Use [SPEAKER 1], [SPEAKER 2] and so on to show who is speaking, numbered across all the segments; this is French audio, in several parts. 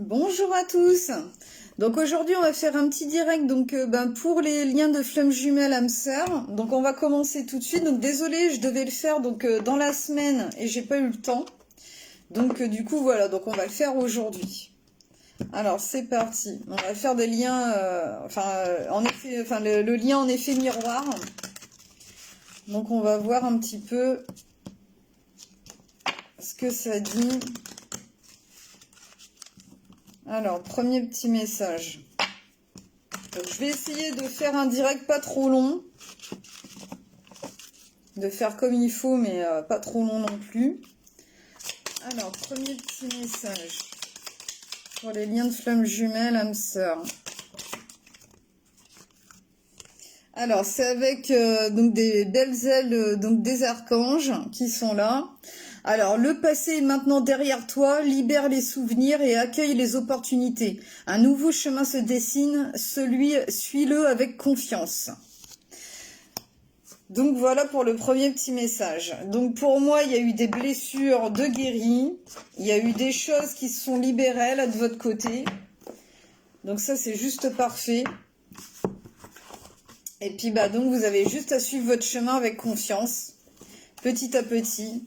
[SPEAKER 1] Bonjour à tous. Donc aujourd'hui on va faire un petit direct pour les liens de flammes jumelles âme sœur. Donc on va commencer tout de suite. Donc désolé, je devais le faire dans la semaine et j'ai pas eu le temps. Du coup voilà, donc on va le faire aujourd'hui. Alors c'est parti. On va faire des liens le lien en effet miroir. Donc on va voir un petit peu ce que ça dit. Alors, premier petit message. Donc, je vais essayer de faire un direct pas trop long. De faire comme il faut, mais pas trop long non plus. Alors, premier petit message. Pour les liens de flammes jumelles, âme sœur. Alors, c'est avec des belles ailes, des archanges qui sont là. Alors, le passé est maintenant derrière toi, libère les souvenirs et accueille les opportunités. Un nouveau chemin se dessine, suis-le avec confiance. Donc voilà pour le premier petit message. Donc pour moi, il y a eu des blessures de guéris, il y a eu des choses qui se sont libérées là de votre côté. Donc ça, c'est juste parfait. Et puis donc vous avez juste à suivre votre chemin avec confiance, petit à petit.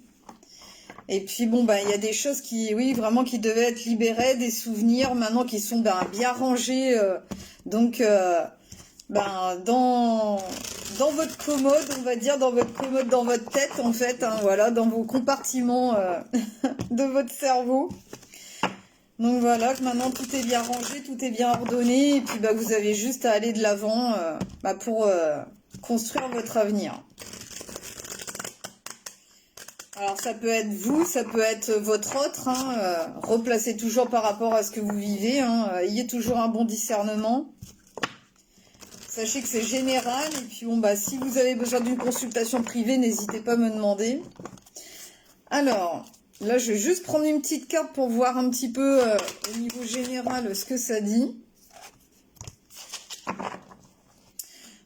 [SPEAKER 1] Et puis il y a des choses qui devaient être libérées, des souvenirs maintenant qui sont bien rangés, dans votre commode, on va dire, dans votre commode, dans votre tête en fait, voilà, dans vos compartiments de votre cerveau. Donc voilà, que maintenant tout est bien rangé, tout est bien ordonné, et puis vous avez juste à aller de l'avant pour construire votre avenir. Alors ça peut être vous, ça peut être votre autre, replacez toujours par rapport à ce que vous vivez, ayez toujours un bon discernement. Sachez que c'est général, et puis si vous avez besoin d'une consultation privée, n'hésitez pas à me demander. Alors, là je vais juste prendre une petite carte pour voir un petit peu au niveau général ce que ça dit.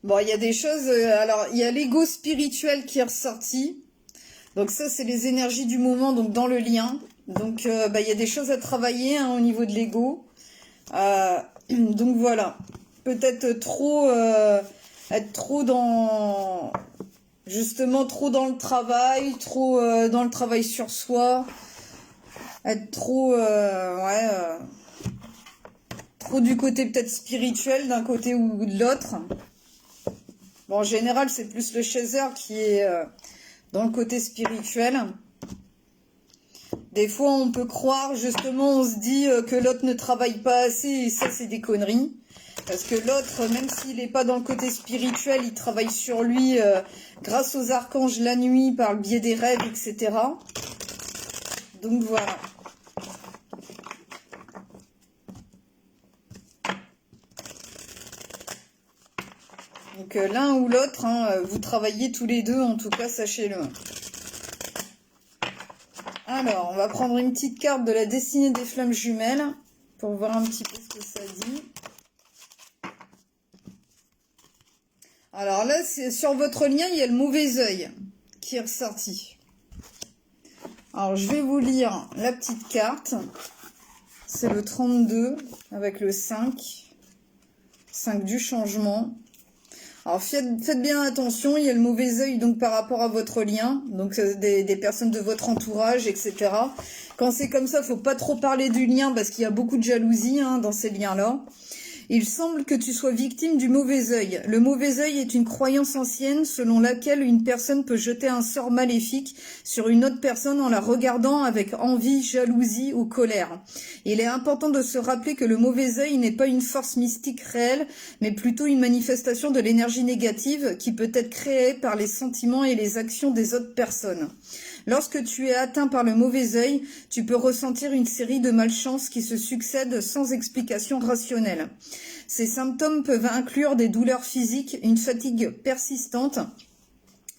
[SPEAKER 1] Bon, il y a des choses, alors il y a l'ego spirituel qui est ressorti. Donc ça, c'est les énergies du moment, donc dans le lien. Donc il y a des choses à travailler au niveau de l'ego. Donc voilà. Peut-être être trop dans... Justement, trop dans le travail, trop dans le travail sur soi. Être trop... trop du côté peut-être spirituel, d'un côté ou de l'autre. Bon, en général, c'est plus le chaser qui est... dans le côté spirituel. Des fois, on peut croire, justement, on se dit que l'autre ne travaille pas assez, et ça, c'est des conneries. Parce que l'autre, même s'il n'est pas dans le côté spirituel, il travaille sur lui grâce aux archanges la nuit, par le biais des rêves, etc. Donc, voilà. Donc, l'un ou l'autre, vous travaillez tous les deux, en tout cas, sachez-le. Alors, on va prendre une petite carte de la destinée des flammes jumelles pour voir un petit peu ce que ça dit. Alors là, c'est sur votre lien, il y a le mauvais œil qui est ressorti. Alors, je vais vous lire la petite carte. C'est le 32 avec le 5. 5 du changement. Alors faites bien attention, il y a le mauvais œil donc par rapport à votre lien, donc des personnes de votre entourage, etc. Quand c'est comme ça, faut pas trop parler du lien parce qu'il y a beaucoup de jalousie dans ces liens-là. Il semble que tu sois victime du mauvais œil. Le mauvais œil est une croyance ancienne selon laquelle une personne peut jeter un sort maléfique sur une autre personne en la regardant avec envie, jalousie ou colère. Il est important de se rappeler que le mauvais œil n'est pas une force mystique réelle, mais plutôt une manifestation de l'énergie négative qui peut être créée par les sentiments et les actions des autres personnes. Lorsque tu es atteint par le mauvais œil, tu peux ressentir une série de malchances qui se succèdent sans explication rationnelle. Ces symptômes peuvent inclure des douleurs physiques, une fatigue persistante,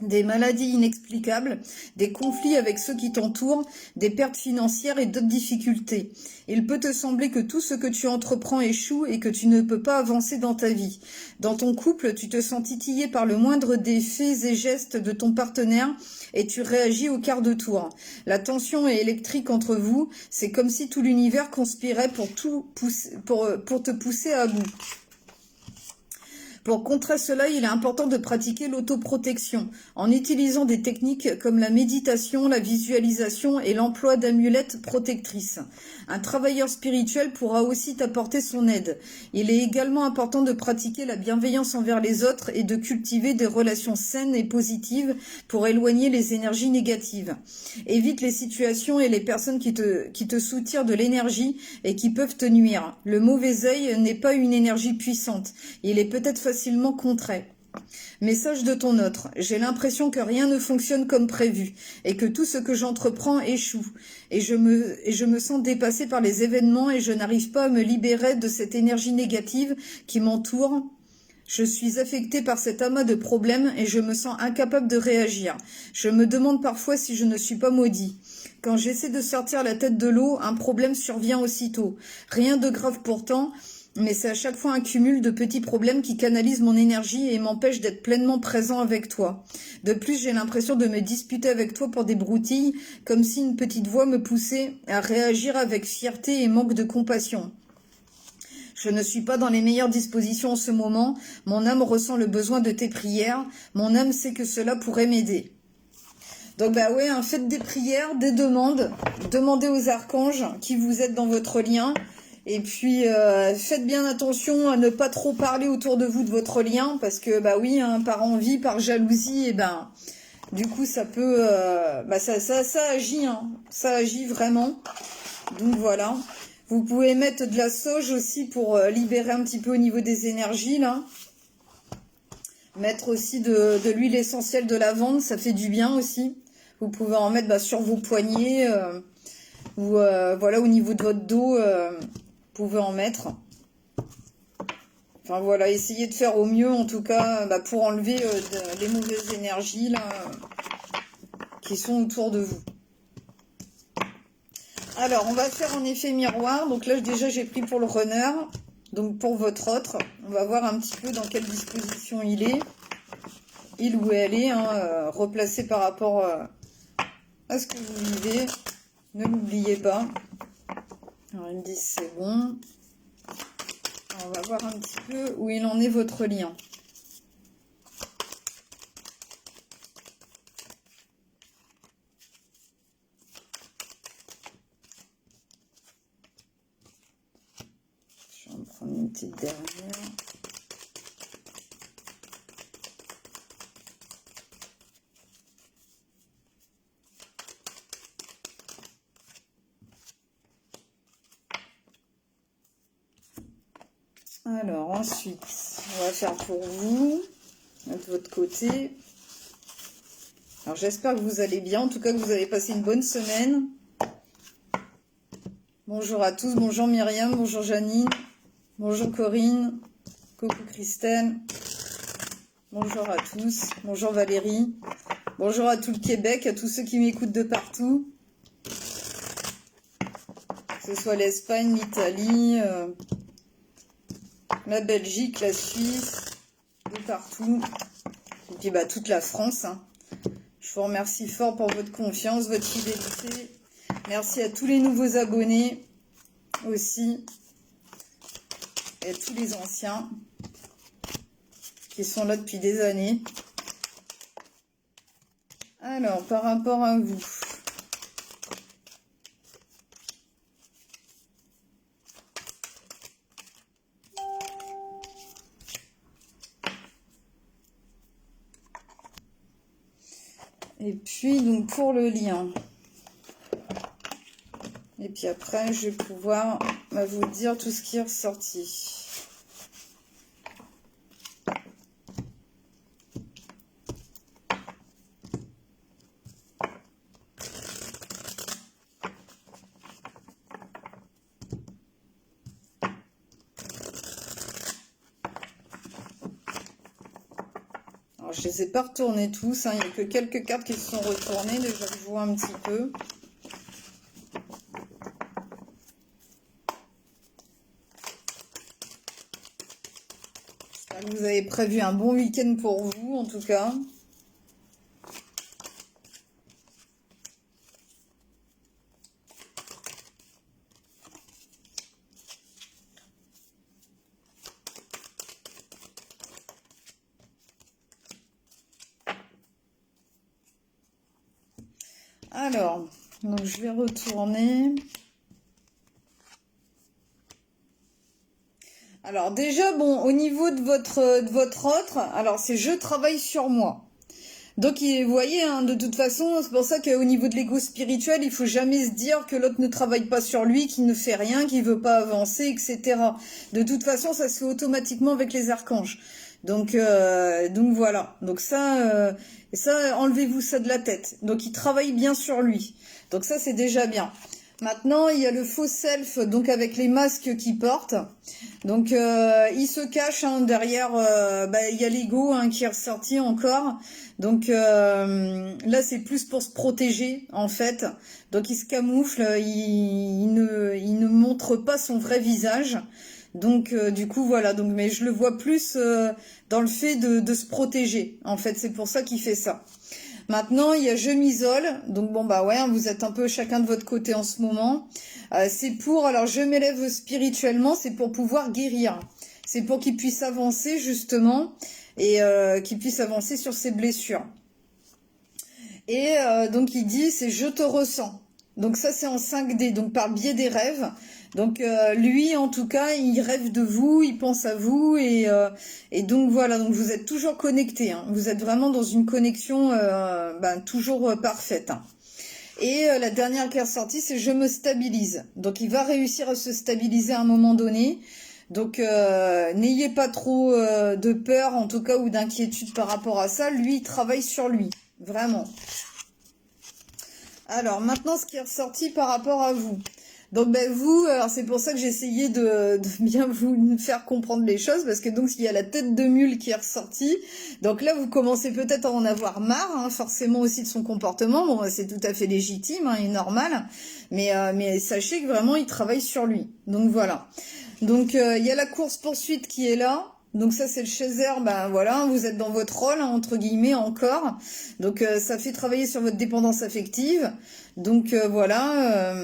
[SPEAKER 1] des maladies inexplicables, des conflits avec ceux qui t'entourent, des pertes financières et d'autres difficultés. Il peut te sembler que tout ce que tu entreprends échoue et que tu ne peux pas avancer dans ta vie. Dans ton couple, tu te sens titillé par le moindre des faits et gestes de ton partenaire et tu réagis au quart de tour. La tension est électrique entre vous, c'est comme si tout l'univers conspirait pour te pousser à bout. Pour contrer cela, il est important de pratiquer l'autoprotection en utilisant des techniques comme la méditation, la visualisation et l'emploi d'amulettes protectrices. Un travailleur spirituel pourra aussi t'apporter son aide. Il est également important de pratiquer la bienveillance envers les autres et de cultiver des relations saines et positives pour éloigner les énergies négatives. Évite les situations et les personnes qui te soutirent de l'énergie et qui peuvent te nuire. Le mauvais œil n'est pas une énergie puissante. Il est peut-être facilement contrait. Message de ton autre. J'ai l'impression que rien ne fonctionne comme prévu et que tout ce que j'entreprends échoue. Et je me sens dépassée par les événements et je n'arrive pas à me libérer de cette énergie négative qui m'entoure. Je suis affectée par cet amas de problèmes et je me sens incapable de réagir. Je me demande parfois si je ne suis pas maudit. Quand j'essaie de sortir la tête de l'eau, un problème survient aussitôt. Rien de grave pourtant, mais c'est à chaque fois un cumul de petits problèmes qui canalisent mon énergie et m'empêchent d'être pleinement présent avec toi. De plus, j'ai l'impression de me disputer avec toi pour des broutilles, comme si une petite voix me poussait à réagir avec fierté et manque de compassion. Je ne suis pas dans les meilleures dispositions en ce moment. Mon âme ressent le besoin de tes prières. Mon âme sait que cela pourrait m'aider. Donc bah ouais, faites des prières, des demandes. Demandez aux archanges qui vous aident dans votre lien. Et puis faites bien attention à ne pas trop parler autour de vous de votre lien. Parce que bah oui, par envie, par jalousie, et ben du coup ça peut... ça agit, ça agit vraiment. Donc voilà. Vous pouvez mettre de la sauge aussi pour libérer un petit peu au niveau des énergies, là. Mettre aussi de l'huile essentielle de lavande, ça fait du bien aussi. Vous pouvez en mettre sur vos poignets ou voilà, au niveau de votre dos, vous pouvez en mettre. Enfin voilà, essayez de faire au mieux en tout cas pour enlever les mauvaises énergies là, qui sont autour de vous. Alors, on va faire en effet miroir. Donc là, déjà, j'ai pris pour le runner. Donc, pour votre autre, on va voir un petit peu dans quelle disposition il est. Il ou elle est, replacé par rapport à ce que vous vivez. Ne l'oubliez pas. Alors, ils me disent c'est bon. Alors, on va voir un petit peu où il en est votre lien. Je vais en prendre une petite dernière. Alors ensuite, on va faire pour vous, de votre côté. Alors j'espère que vous allez bien, en tout cas que vous avez passé une bonne semaine. Bonjour à tous, bonjour Myriam, bonjour Janine, bonjour Corinne, coucou Christelle, bonjour à tous, bonjour Valérie, bonjour à tout le Québec, à tous ceux qui m'écoutent de partout, que ce soit l'Espagne, l'Italie, la Belgique, la Suisse, de partout, et puis toute la France. Je vous remercie fort pour votre confiance, votre fidélité. Merci à tous les nouveaux abonnés aussi, et à tous les anciens qui sont là depuis des années. Alors, par rapport à vous, et puis donc pour le lien, et puis après je vais pouvoir vous dire tout ce qui est ressorti. je les ai pas retournés tous, hein. Il n'y a que quelques cartes qui se sont retournées, déjà je vois un petit peu. J'espère que vous avez prévu un bon week-end pour vous, en tout cas. Alors, donc je vais retourner. Alors déjà, bon, au niveau de votre autre, alors c'est je travaille sur moi. Donc vous voyez, hein, de toute façon, c'est pour ça qu'au niveau de l'ego spirituel, il faut jamais se dire que l'autre ne travaille pas sur lui, qu'il ne fait rien, qu'il veut pas avancer, etc. De toute façon, ça se fait automatiquement avec les archanges. Donc voilà. Donc ça, enlevez-vous ça de la tête. Donc il travaille bien sur lui. Donc ça, c'est déjà bien. Maintenant, il y a le faux self, donc avec les masques qu'il porte. Donc il se cache hein, derrière, il y a l'ego hein, qui est ressorti encore. Donc là, c'est plus pour se protéger en fait. Donc il se camoufle, il ne montre pas son vrai visage. Donc du coup voilà, donc mais je le vois plus dans le fait de se protéger. En fait, c'est pour ça qu'il fait ça. Maintenant, il y a je m'isole. Donc bon bah ouais, hein, vous êtes un peu chacun de votre côté en ce moment. C'est pour alors je m'élève spirituellement, c'est pour pouvoir guérir. C'est pour qu'il puisse avancer justement et qu'il puisse avancer sur ses blessures. Et donc il dit c'est je te ressens. Donc ça c'est en 5D, donc par biais des rêves. Donc lui en tout cas il rêve de vous, il pense à vous et donc voilà, donc vous êtes toujours connectés, hein. Vous êtes vraiment dans une connexion toujours parfaite. Hein. Et la dernière qui est ressortie c'est je me stabilise. Donc il va réussir à se stabiliser à un moment donné. Donc n'ayez pas trop de peur en tout cas ou d'inquiétude par rapport à ça. Lui il travaille sur lui, vraiment. Alors maintenant ce qui est ressorti par rapport à vous. Donc vous, alors c'est pour ça que j'ai essayé de bien vous faire comprendre les choses, parce que donc il y a la tête de mule qui est ressortie. Donc là vous commencez peut-être à en avoir marre, hein, forcément aussi de son comportement. Bon c'est tout à fait légitime hein, et normal, mais sachez que vraiment il travaille sur lui. Donc voilà. Donc il y a la course poursuite qui est là. Donc ça c'est le chaser, voilà, vous êtes dans votre rôle hein, entre guillemets encore. Donc ça fait travailler sur votre dépendance affective. Donc voilà.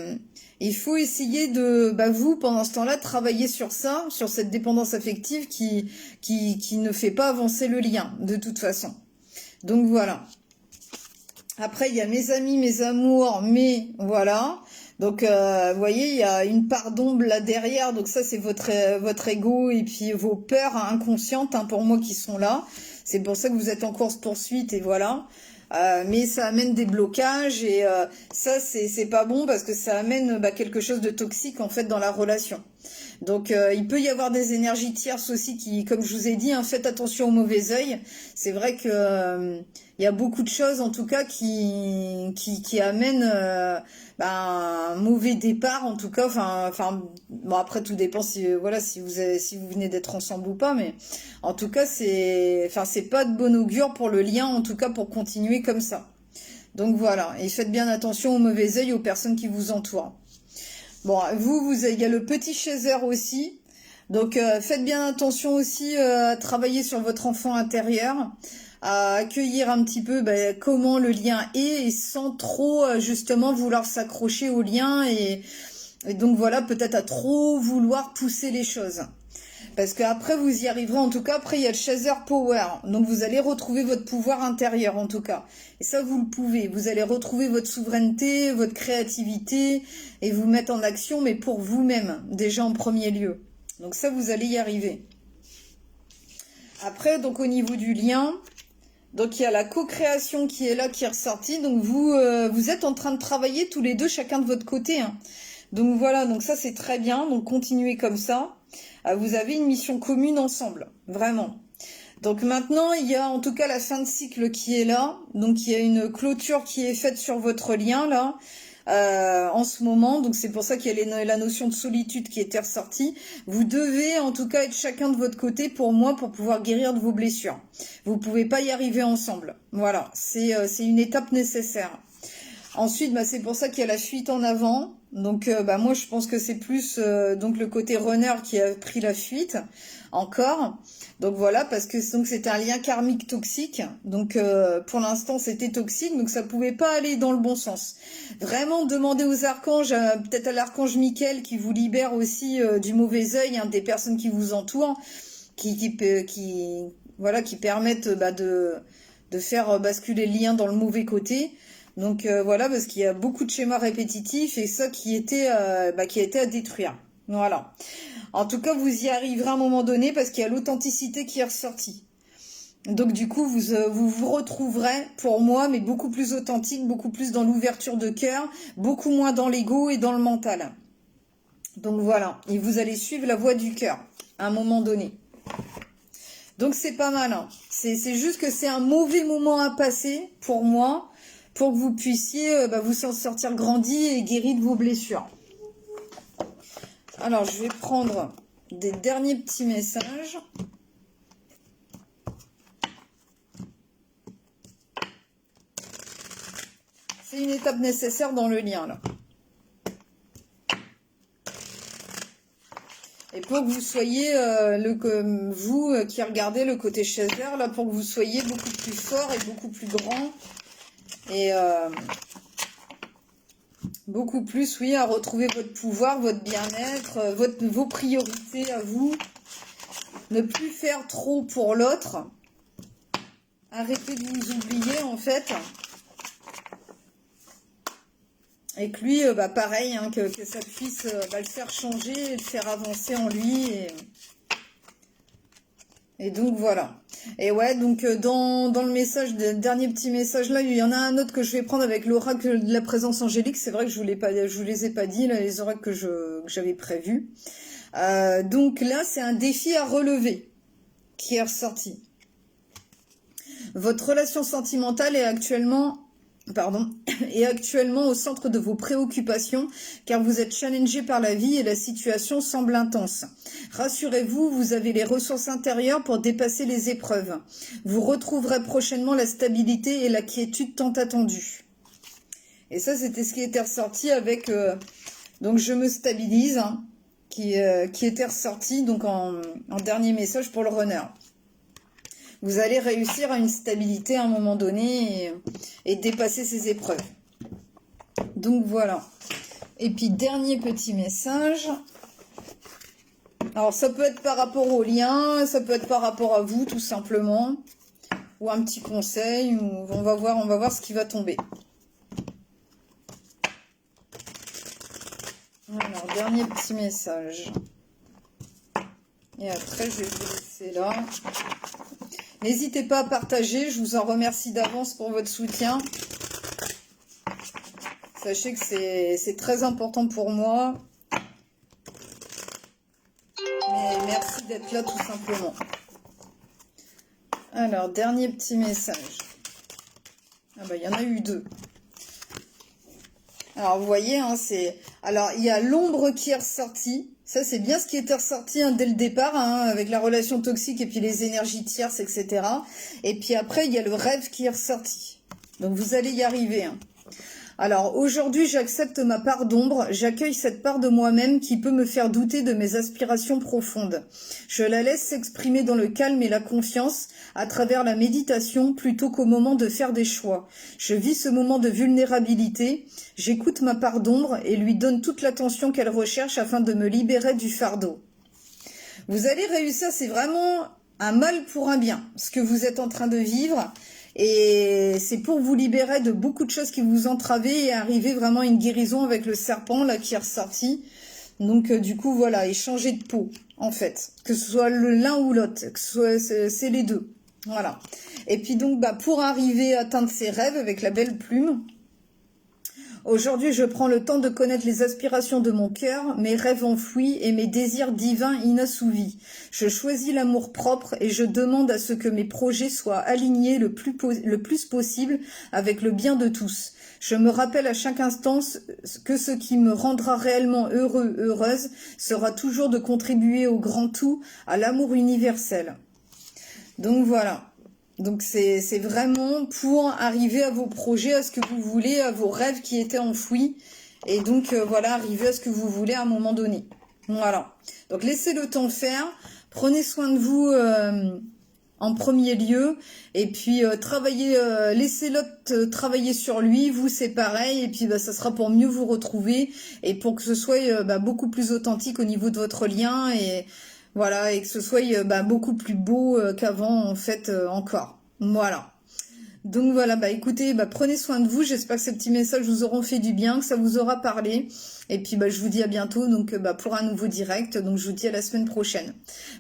[SPEAKER 1] Il faut essayer de, vous, pendant ce temps-là, travailler sur ça, sur cette dépendance affective qui ne fait pas avancer le lien, de toute façon. Donc, voilà. Après, il y a mes amis, mes amours, mais voilà. Donc, vous voyez, il y a une part d'ombre là derrière. Donc, ça, c'est votre ego et puis vos peurs inconscientes, hein, pour moi, qui sont là. C'est pour ça que vous êtes en course-poursuite et voilà. Mais ça amène des blocages et ça c'est pas bon parce que ça amène quelque chose de toxique en fait dans la relation. Donc il peut y avoir des énergies tierces aussi qui, comme je vous ai dit, hein, faites attention au mauvais œil. C'est vrai que il y a beaucoup de choses en tout cas qui amènent un mauvais départ en tout cas. Enfin bon après tout dépend si si vous venez d'être ensemble ou pas, mais en tout cas c'est pas de bon augure pour le lien en tout cas pour continuer comme ça. Donc voilà, et faites bien attention au mauvais œil aux personnes qui vous entourent. Bon, il y a le petit chaser aussi. Donc, faites bien attention aussi à travailler sur votre enfant intérieur, à accueillir un petit peu comment le lien est et sans trop, justement, vouloir s'accrocher au lien et donc voilà, peut-être à trop vouloir pousser les choses. Parce qu'après, vous y arriverez. En tout cas, après, il y a le chaser power. Donc, vous allez retrouver votre pouvoir intérieur, en tout cas. Et ça, vous le pouvez. Vous allez retrouver votre souveraineté, votre créativité et vous mettre en action, mais pour vous-même, déjà en premier lieu. Donc ça, vous allez y arriver. Après, donc, au niveau du lien, donc il y a la co-création qui est là, qui est ressortie. Donc, vous êtes en train de travailler tous les deux, chacun de votre côté. Hein. Donc, voilà. Donc, ça, c'est très bien. Donc, continuez comme ça. Vous avez une mission commune ensemble, vraiment. Donc maintenant, il y a en tout cas la fin de cycle qui est là. Donc il y a une clôture qui est faite sur votre lien là. en ce moment, donc c'est pour ça qu'il y a la notion de solitude qui était ressortie. Vous devez en tout cas être chacun de votre côté pour moi pour pouvoir guérir de vos blessures. Vous pouvez pas y arriver ensemble. Voilà, c'est une étape nécessaire. Ensuite, c'est pour ça qu'il y a la fuite en avant. Donc, moi, je pense que c'est plus donc le côté runner qui a pris la fuite encore. Donc voilà, parce que donc c'était un lien karmique toxique. Donc, pour l'instant, c'était toxique, donc ça pouvait pas aller dans le bon sens. Vraiment, demandez aux archanges, peut-être à l'archange Michael qui vous libère aussi du mauvais œil, hein, des personnes qui vous entourent, qui permettent de faire basculer le lien dans le mauvais côté. Donc voilà, parce qu'il y a beaucoup de schémas répétitifs et ça qui était à détruire. Voilà. En tout cas, vous y arriverez à un moment donné parce qu'il y a l'authenticité qui est ressortie. Donc du coup, vous retrouverez, pour moi, mais beaucoup plus authentique, beaucoup plus dans l'ouverture de cœur, beaucoup moins dans l'ego et dans le mental. Donc voilà, et vous allez suivre la voie du cœur à un moment donné. Donc c'est pas mal, hein. C'est juste que c'est un mauvais moment à passer pour moi, pour que vous puissiez vous en sortir grandi et guéri de vos blessures. Alors, je vais prendre des derniers petits messages. C'est une étape nécessaire dans le lien, là. Et pour que vous soyez, vous qui regardez le côté chaser, là, pour que vous soyez beaucoup plus fort et beaucoup plus grand. Et beaucoup plus, oui, à retrouver votre pouvoir, votre bien-être, vos priorités à vous. Ne plus faire trop pour l'autre. Arrêtez de vous oublier, en fait. Et que lui, pareil, hein, que ça puisse le faire changer, le faire avancer en lui. Et donc, voilà. Et ouais, donc dans le message, le dernier petit message là, il y en a un autre que je vais prendre avec l'oracle de la présence angélique. C'est vrai que je vous les ai pas dit, là, les oracles que j'avais prévus. Donc là, c'est un défi à relever qui est ressorti. Votre relation sentimentale est actuellement au centre de vos préoccupations, car vous êtes challengé par la vie et la situation semble intense. Rassurez-vous, vous avez les ressources intérieures pour dépasser les épreuves. Vous retrouverez prochainement la stabilité et la quiétude tant attendue. Et ça, c'était ce qui était ressorti avec donc je me stabilise, hein, qui était ressorti donc en dernier message pour le runner. Vous allez réussir à une stabilité à un moment donné et dépasser ces épreuves. Donc voilà. Et puis dernier petit message. Alors ça peut être par rapport au lien, ça peut être par rapport à vous tout simplement. Ou un petit conseil, ou on va voir ce qui va tomber. Alors, dernier petit message. Et après, je vais vous laisser là. N'hésitez pas à partager, je vous en remercie d'avance pour votre soutien. Sachez que c'est très important pour moi. Mais merci d'être là tout simplement. Alors, dernier petit message. Ah bah, il y en a eu deux. Alors, vous voyez, hein, alors, il y a l'ombre qui est ressortie. Ça, c'est bien ce qui était ressorti dès le départ, hein, avec la relation toxique et puis les énergies tierces, etc. Et puis après, il y a le rêve qui est ressorti. Donc, vous allez y arriver. Hein. Alors, aujourd'hui, j'accepte ma part d'ombre. J'accueille cette part de moi-même qui peut me faire douter de mes aspirations profondes. Je la laisse s'exprimer dans le calme et la confiance à travers la méditation plutôt qu'au moment de faire des choix. Je vis ce moment de vulnérabilité. J'écoute ma part d'ombre et lui donne toute l'attention qu'elle recherche afin de me libérer du fardeau. Vous allez réussir, c'est vraiment un mal pour un bien, ce que vous êtes en train de vivre. Et c'est pour vous libérer de beaucoup de choses qui vous entravaient et arriver vraiment à une guérison avec le serpent là qui est ressorti. Donc du coup voilà, et changer de peau en fait, que ce soit l'un ou l'autre, que ce soit c'est les deux. Voilà. Et puis donc pour arriver à atteindre ses rêves avec la belle plume. Aujourd'hui, je prends le temps de connaître les aspirations de mon cœur, mes rêves enfouis et mes désirs divins inassouvis. Je choisis l'amour propre et je demande à ce que mes projets soient alignés le plus possible avec le bien de tous. Je me rappelle à chaque instant que ce qui me rendra réellement heureux, heureuse, sera toujours de contribuer au grand tout, à l'amour universel. Donc voilà. Donc c'est vraiment pour arriver à vos projets, à ce que vous voulez, à vos rêves qui étaient enfouis. Et donc voilà, arriver à ce que vous voulez à un moment donné. Voilà. Donc laissez le temps faire. Prenez soin de vous en premier lieu. Et puis travaillez, laissez l'autre travailler sur lui. Vous c'est pareil. Et puis bah, ça sera pour mieux vous retrouver. Et pour que ce soit beaucoup plus authentique au niveau de votre lien. Et voilà, et que ce soit beaucoup plus beau qu'avant en fait encore. Voilà. Donc voilà, bah écoutez, prenez soin de vous. J'espère que ces petits messages vous auront fait du bien, que ça vous aura parlé. Et puis je vous dis à bientôt donc pour un nouveau direct. Donc je vous dis à la semaine prochaine.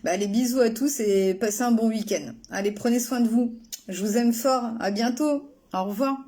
[SPEAKER 1] Allez, bisous à tous et passez un bon week-end. Allez, prenez soin de vous. Je vous aime fort. À bientôt. Au revoir.